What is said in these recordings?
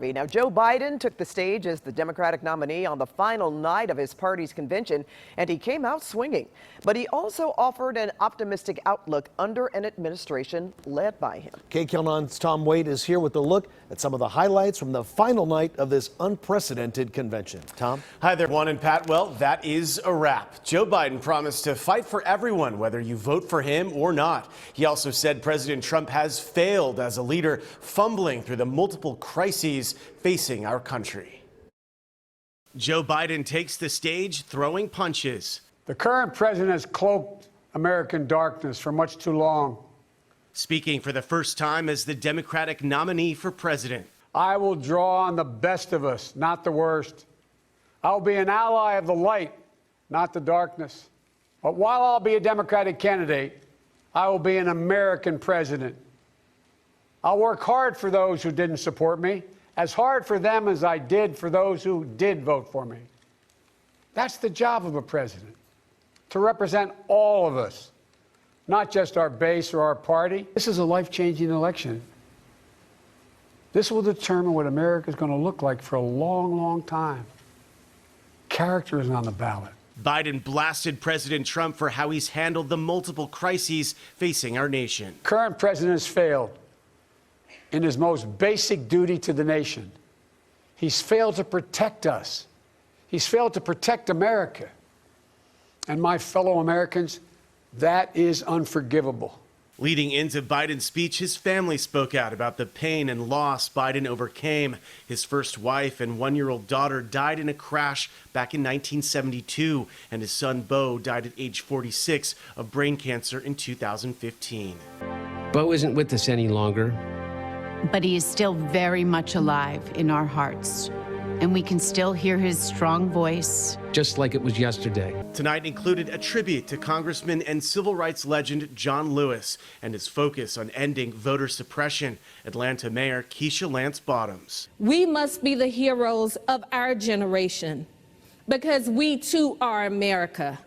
Now, Joe Biden took the stage as the Democratic nominee on the final night of his party's convention, and he came out swinging. But he also offered an optimistic outlook under an administration led by him. KCAL9's Tom Wade is here with a look at some of the highlights from the final night of this unprecedented convention. Tom? Hi there, Juan and Pat. Well, that is a wrap. Joe Biden promised to fight for everyone, whether you vote for him or not. He also said President Trump has failed as a leader, fumbling through the multiple crises facing our country. Joe Biden takes the stage, throwing punches. The current president has cloaked American darkness for much too long. Speaking for the first time as the Democratic nominee for president. I will draw on the best of us, not the worst. I'll be an ally of the light, not the darkness. But while I'll be a Democratic candidate, I will be an American president. I'll work hard for those who didn't support me, as hard for them as I did for those who did vote for me. That's the job of a president, to represent all of us, not just our base or our party. This is a life-changing election. This will determine what America is going to look like for a long, long time. Character is on the ballot. Biden blasted President Trump for how he's handled the multiple crises facing our nation. Current president has failed in his most basic duty to the nation. He's failed to protect us. He's failed to protect America. And my fellow Americans, that is unforgivable. Leading into Biden's speech, his family spoke out about the pain and loss Biden overcame. His first wife and one-year-old daughter died in a crash back in 1972, and his son Beau died at age 46 of brain cancer in 2015. Beau isn't with us any longer. But he is still very much alive in our hearts, and we can still hear his strong voice. Just like it was yesterday. Tonight included a tribute to Congressman and civil rights legend John Lewis and his focus on ending voter suppression. Atlanta Mayor Keisha Lance Bottoms. We must be the heroes of our generation because we too are America.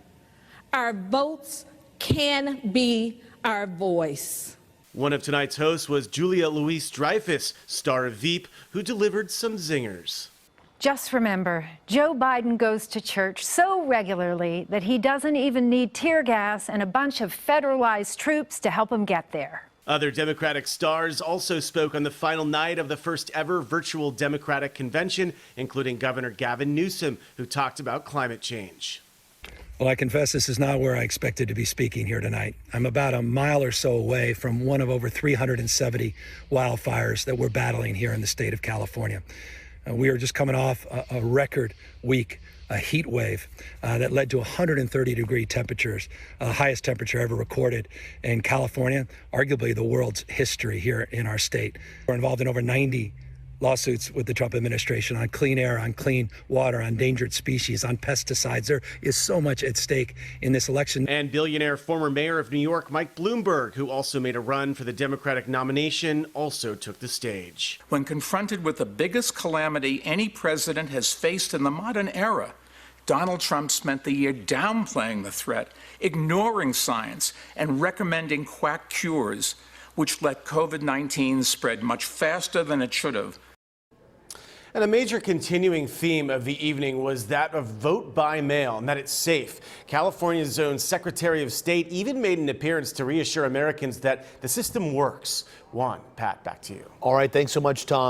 Our votes can be our voice. One of tonight's hosts was Julia Louis-Dreyfus, star of Veep, who delivered some zingers. Just remember, Joe Biden goes to church so regularly that he doesn't even need tear gas and a bunch of federalized troops to help him get there. Other Democratic stars also spoke on the final night of the first ever virtual Democratic convention, including Governor Gavin Newsom, who talked about climate change. Well, I confess this is not where I expected to be speaking here tonight. I'm about a mile or so away from one of over 370 wildfires that we're battling here in the state of California. We are just coming off a record week, a heat wave that led to 130-degree temperatures, highest temperature ever recorded in California, arguably the world's history here in our state. We're involved in over 90 lawsuits with the Trump administration on clean air, on clean water, on endangered species, on pesticides. There is so much at stake in this election. And billionaire former mayor of New York, Mike Bloomberg, who also made a run for the Democratic nomination, also took the stage. When confronted with the biggest calamity any president has faced in the modern era, Donald Trump spent the year downplaying the threat, ignoring science, and recommending quack cures, which let COVID-19 spread much faster than it should have. And a major continuing theme of the evening was that of vote by mail and that it's safe. California's own Secretary of State even made an appearance to reassure Americans that the system works. Juan, Pat, back to you. All right, thanks so much, Tom.